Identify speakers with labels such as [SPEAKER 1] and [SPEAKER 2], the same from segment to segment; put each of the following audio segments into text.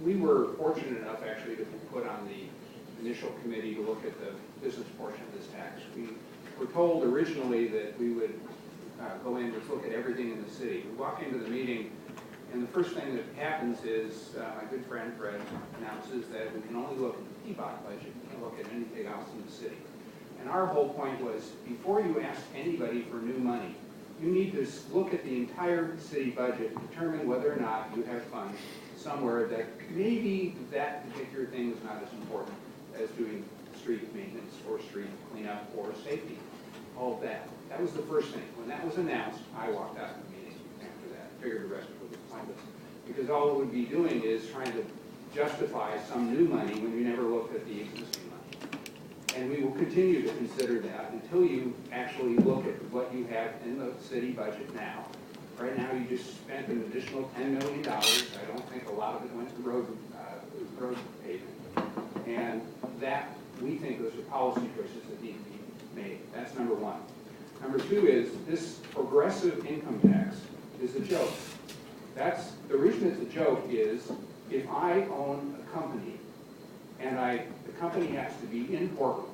[SPEAKER 1] we were fortunate enough actually to be put on the initial committee to look at the business portion of this tax. We were told originally that we would go in and look at everything in the city. We walk into the meeting, and the first thing that happens is my good friend Fred announces that we can only look at the Peabody budget. We can't look at anything else in the city. And our whole point was, before you ask anybody for new money, you need to look at the entire city budget and determine whether or not you have funds somewhere that maybe that particular thing is not as important as doing street maintenance or street cleanup or safety. All of that. That was the first thing. When that was announced, I walked out of the meeting after that. Figured the rest was pointless. Because all it would be doing is trying to justify some new money when you never looked at the existing money. And we will continue to consider that until you actually look at what you have in the city budget now. Right now, you just spent an additional $10 million. I don't think a lot of it went to road paving. And that, we think, those are policy choices that need to be made. That's number one. Number two is this progressive income tax is a joke. That's the reason it's a joke is if I own a company and the company has to be in Portland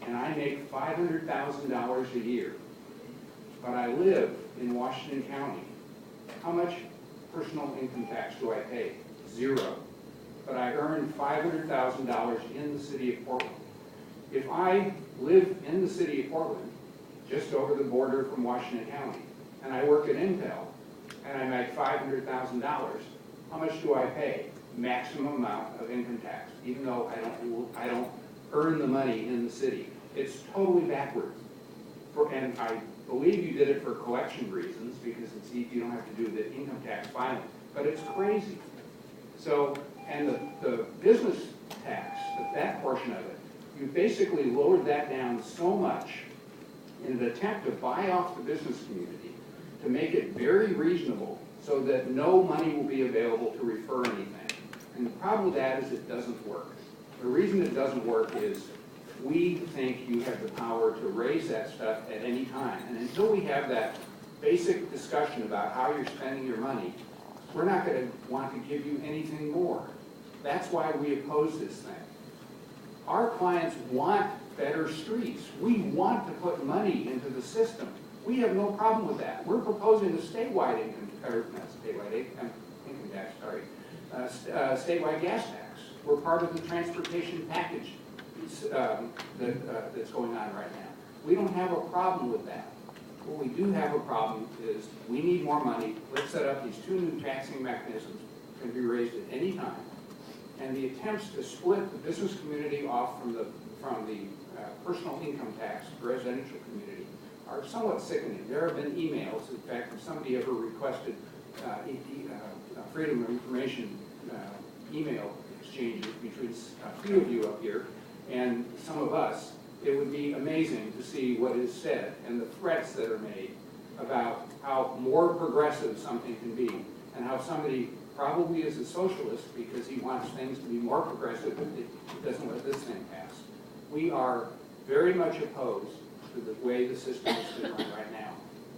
[SPEAKER 1] and I make $500,000 a year, but I live in Washington County, how much personal income tax do I pay? Zero. But I earn $500,000 in the city of Portland. If I live in the city of Portland, just over the border from Washington County, and I work at Intel, and I make $500,000, how much do I pay? Maximum amount of income tax, even though I don't earn the money in the city. It's totally backwards. And I believe you did it for collection reasons, because it's easy, you don't have to do the income tax filing, but it's crazy. So, and the business tax, that portion of it, you basically lowered that down so much in an attempt to buy off the business community to make it very reasonable so that no money will be available to refer anything. And the problem with that is it doesn't work. The reason it doesn't work is we think you have the power to raise that stuff at any time. And until we have that basic discussion about how you're spending your money, we're not going to want to give you anything more. That's why we oppose this thing. Our clients want better streets. We want to put money into the system. We have no problem with that. We're proposing a statewide income, or not statewide income tax, sorry, statewide gas tax. We're part of the transportation package that's going on right now. We don't have a problem with that. What we do have a problem is we need more money. Let's set up these two new taxing mechanisms that can be raised at any time. And the attempts to split the business community off from the personal income tax residential community are somewhat sickening. There have been emails. In fact, if somebody ever requested freedom of information email exchanges between a few of you up here and some of us, it would be amazing to see what is said and the threats that are made about how more progressive something can be and how somebody probably is a socialist because he wants things to be more progressive and it doesn't let this thing pass. We are very much opposed to the way the system is run right now.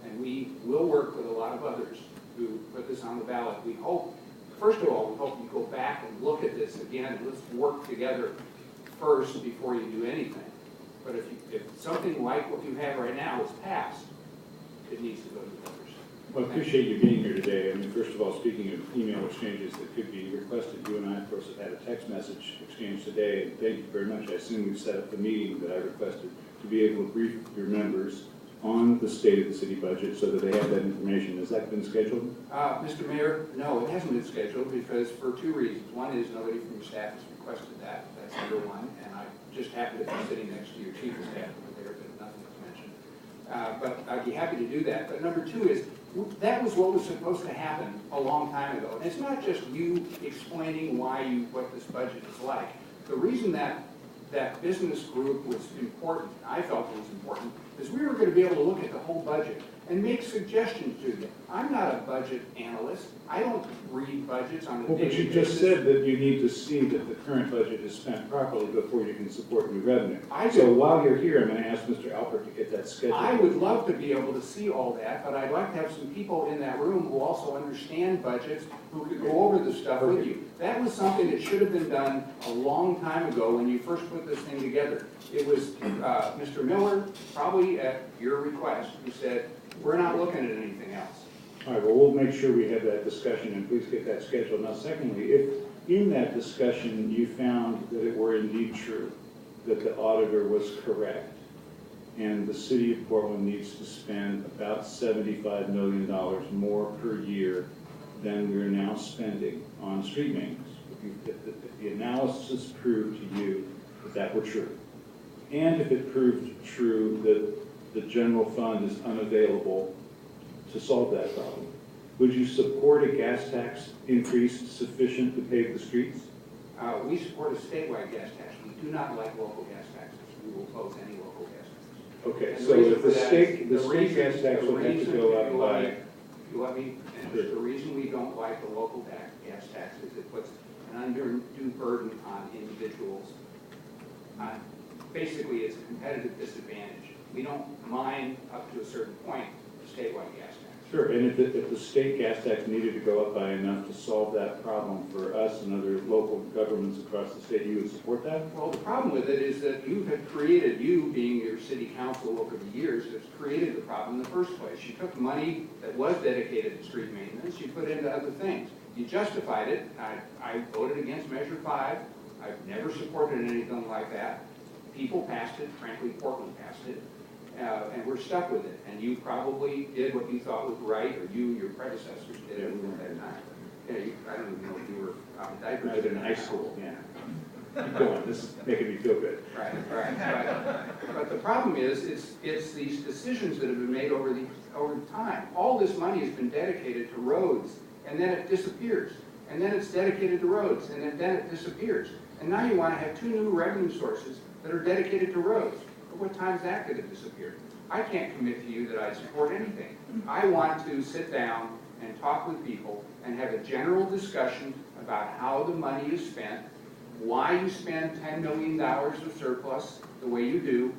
[SPEAKER 1] And we will work with a lot of others who put this on the ballot. We hope, first of all, we hope you go back and look at this again. Let's work together first before you do anything. But if something like what you have right now is passed, it needs to go to the voters.
[SPEAKER 2] Well, I appreciate you being here today. I mean, first of all, speaking of email exchanges that could be requested, you and I, of course, have had a text message exchange today, and thank you very much. I assume we've set up the meeting that I requested to be able to brief your members on the state of the city budget so that they have that information. Has that been scheduled?
[SPEAKER 1] Mr. Mayor, no, it hasn't been scheduled because for two reasons. One is nobody from your staff has requested that. That's number one. And I just happen to be sitting next to your chief of staff over there, but nothing was mentioned. But I'd be happy to do that. But number two is that was what was supposed to happen a long time ago. And it's not just you explaining what this budget is like. The reason that that business group was important, I felt it was important, is we were going to be able to look at the whole budget and make suggestions to you. I'm not a budget analyst. I don't read budgets on a
[SPEAKER 2] Well,
[SPEAKER 1] daily
[SPEAKER 2] but you
[SPEAKER 1] basis.
[SPEAKER 2] just said that you need to see that the current budget is spent properly before you can support new revenue.
[SPEAKER 1] I
[SPEAKER 2] So
[SPEAKER 1] do.
[SPEAKER 2] while you're here, I'm going to ask Mr. Alpert to get that scheduled.
[SPEAKER 1] I would love to be able to see all that, but I'd like to have some people in that room who also understand budgets, who could go over the stuff with you. That was something that should have been done a long time ago when you first put this thing together. It was Mr. Miller, probably at your request, who said, we're not looking at anything else.
[SPEAKER 2] All right, well, we'll make sure we have that discussion, and please get that scheduled. Now, secondly, if in that discussion you found that it were indeed true, that the auditor was correct, and the city of Portland needs to spend about $75 million more per year than we're now spending on street maintenance, if the analysis proved to you that that were true, and if it proved true that the general fund is unavailable to solve that problem, would you support a gas tax increase sufficient to pave the streets?
[SPEAKER 1] We support a statewide gas tax. We do not like local gas taxes. We will oppose any local gas taxes.
[SPEAKER 2] Okay,
[SPEAKER 1] And
[SPEAKER 2] so
[SPEAKER 1] reason
[SPEAKER 2] if
[SPEAKER 1] for
[SPEAKER 2] the
[SPEAKER 1] that
[SPEAKER 2] state
[SPEAKER 1] is-
[SPEAKER 2] gas tax would have to
[SPEAKER 1] reason-
[SPEAKER 2] go
[SPEAKER 1] if
[SPEAKER 2] up
[SPEAKER 1] you let
[SPEAKER 2] by,
[SPEAKER 1] me- If you let me finish, the reason we don't like the local gas tax is it puts an undue burden on individuals. Basically, it's a competitive disadvantage. We don't mind up to a certain point the statewide gas tax.
[SPEAKER 2] sure, and if the state gas tax needed to go up by enough to solve that problem for us and other local governments across the state, you would support that?
[SPEAKER 1] Well, the problem with it is that you have created, you being your city council over the years, has created the problem in the first place. You took money that was dedicated to street maintenance, you put it into other things. You justified it. I voted against Measure 5. I've never supported anything like that. People passed it, frankly, Portland passed it, and we're stuck with it. And you probably did what you thought was right, or your predecessors did it at that time. Yeah, I don't even know if you were on diapers.
[SPEAKER 2] I was in high school, yeah. Keep going, this is making me feel good.
[SPEAKER 1] Right. But the problem is, it's these decisions that have been made over time. All this money has been dedicated to roads, and then it disappears. And then it's dedicated to roads, and then it disappears. And now you want to have two new revenue sources that are dedicated to roads. But what time is that going to disappear? I can't commit to you that I support anything. I want to sit down and talk with people and have a general discussion about how the money is spent, why you spend $10 million of surplus the way you do,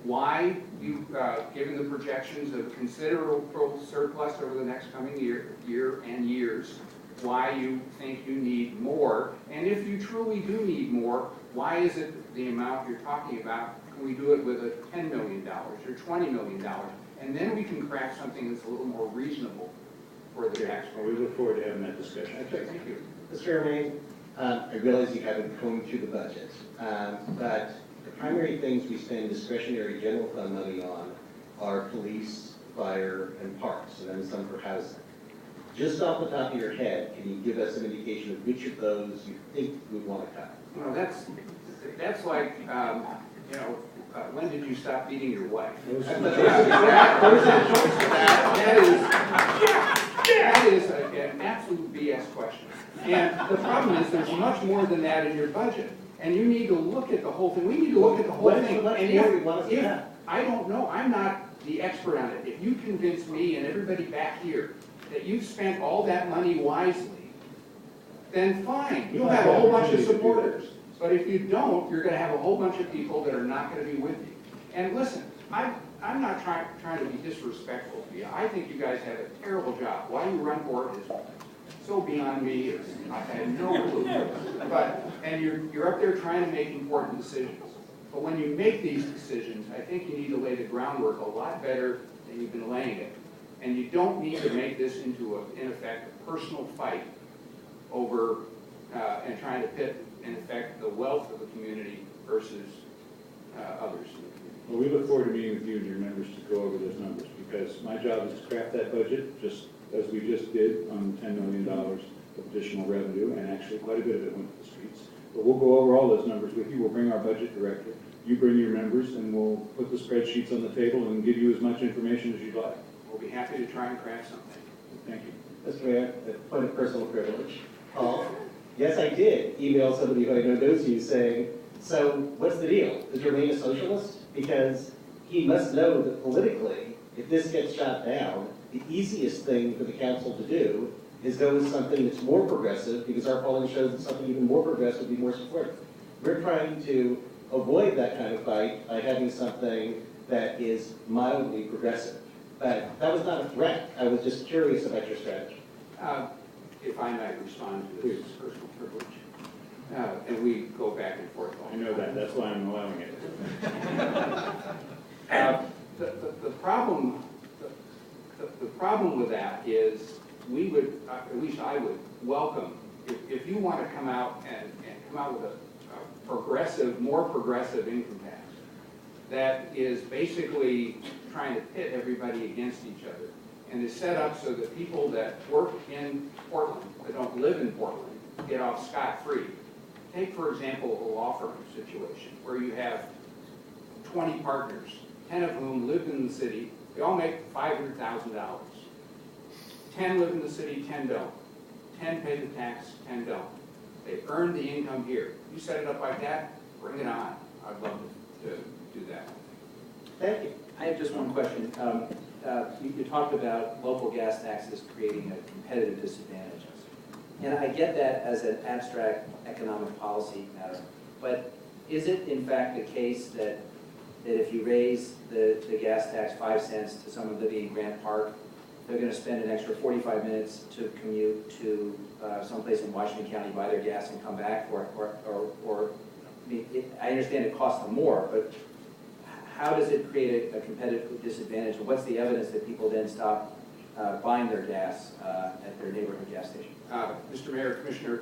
[SPEAKER 1] why you, given the projections of considerable surplus over the next coming year and years, why you think you need more, and if you truly do need more, why is it the amount you're talking about? Can we do it with a $10 million or $20 million? And then we can craft something that's a little more reasonable for the taxpayer.
[SPEAKER 2] Well, we look forward to having that discussion.
[SPEAKER 1] Okay, thank you.
[SPEAKER 3] Mr. Romain, I realize you haven't combed through the budget, but the primary things we spend discretionary general fund money on are police, fire, and parks, and then some for housing. Just off the top of your head, can you give us an indication of which of those you think we want to cut?
[SPEAKER 1] You know, that's like, when did you stop beating your wife? That is an absolute BS question. And the problem is, there's much more than that in your budget. And you need to look at the whole thing. We need to look at the whole thing. And I don't know, I'm not the expert on it. If you convince me and everybody back here that you've spent all that money wisely, then fine, you'll have a whole bunch of supporters. But if you don't, you're gonna have a whole bunch of people that are not gonna be with you. And listen, I'm not trying to be disrespectful to you. I think you guys have a terrible job. Why you run for it is so beyond me. I have no clue. And you're up there trying to make important decisions. But when you make these decisions, I think you need to lay the groundwork a lot better than you've been laying it. And you don't need to make this into, in effect, a personal fight over and trying to pit, in effect, the wealth of the community versus others in the community.
[SPEAKER 2] Well, we look forward to meeting with you and your members to go over those numbers, because my job is to craft that budget, just as we just did on $10 million of additional revenue, and actually quite a bit of it went to the streets. But we'll go over all those numbers with you. We'll bring our budget director. You bring your members, and we'll put the spreadsheets on the table and give you as much information as you'd like.
[SPEAKER 1] We'll be happy to try and craft something.
[SPEAKER 2] Thank you.
[SPEAKER 3] Mr. Mayor, a point of personal privilege. Paul, yes, I did email somebody who I know knows you saying, So what's the deal? Is Romain a socialist? Because he must know that politically, if this gets shot down, the easiest thing for the council to do is go with something that's more progressive, because our polling shows that something even more progressive would be more supportive. We're trying to avoid that kind of fight by having something that is mildly progressive. But that was not a threat. I was just curious about your strategy.
[SPEAKER 1] If I might respond to this personal privilege, and we go back and forth all
[SPEAKER 2] I
[SPEAKER 1] the
[SPEAKER 2] know
[SPEAKER 1] time.
[SPEAKER 2] that's why I'm allowing it.
[SPEAKER 1] The problem with that is we would, at least I would, welcome, if you want to come out and come out with a progressive, more progressive income tax that is basically trying to pit everybody against each other and is set up so that people that work in Portland, that don't live in Portland, get off scot-free. Take, for example, a law firm situation where you have 20 partners, 10 of whom live in the city. They all make $500,000. 10 live in the city, 10 don't. 10 pay the tax, 10 don't. They earn the income here. You set it up like that, bring it on. I'd love to do that.
[SPEAKER 3] Thank you.
[SPEAKER 4] I have just one question. You talked about local gas taxes creating a competitive disadvantage. And I get that as an abstract economic policy matter, but is it in fact the case that if you raise the gas tax 5 cents to someone living in Grant Park, they're going to spend an extra 45 minutes to commute to someplace in Washington County, buy their gas and come back, or I mean, I understand it costs them more, but how does it create a competitive disadvantage? And what's the evidence that people then stop buying their gas at their neighborhood gas station?
[SPEAKER 1] Mr. Mayor, Commissioner,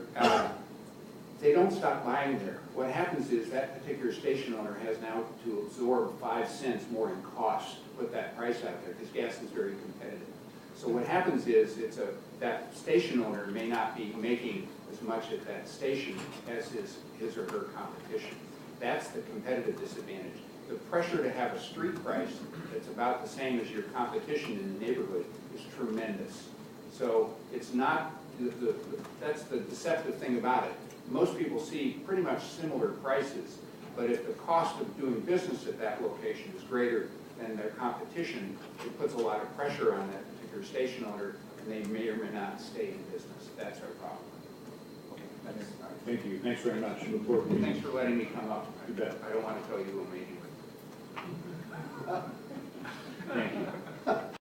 [SPEAKER 1] they don't stop buying there. What happens is that particular station owner has now to absorb 5 cents more in cost to put that price out there because gas is very competitive. So what happens is that station owner may not be making as much at that station as his or her competition. That's the competitive disadvantage. The pressure to have a street price that's about the same as your competition in the neighborhood is tremendous. So it's not, that's the deceptive thing about it. Most people see pretty much similar prices, but if the cost of doing business at that location is greater than their competition, it puts a lot of pressure on that particular station owner, and they may or may not stay in business. That's our problem.
[SPEAKER 2] Thank you. Thanks very much. Look forward to
[SPEAKER 1] Thanks for letting me come up.
[SPEAKER 2] You bet.
[SPEAKER 1] I don't want to tell you who made you.
[SPEAKER 2] Thank you.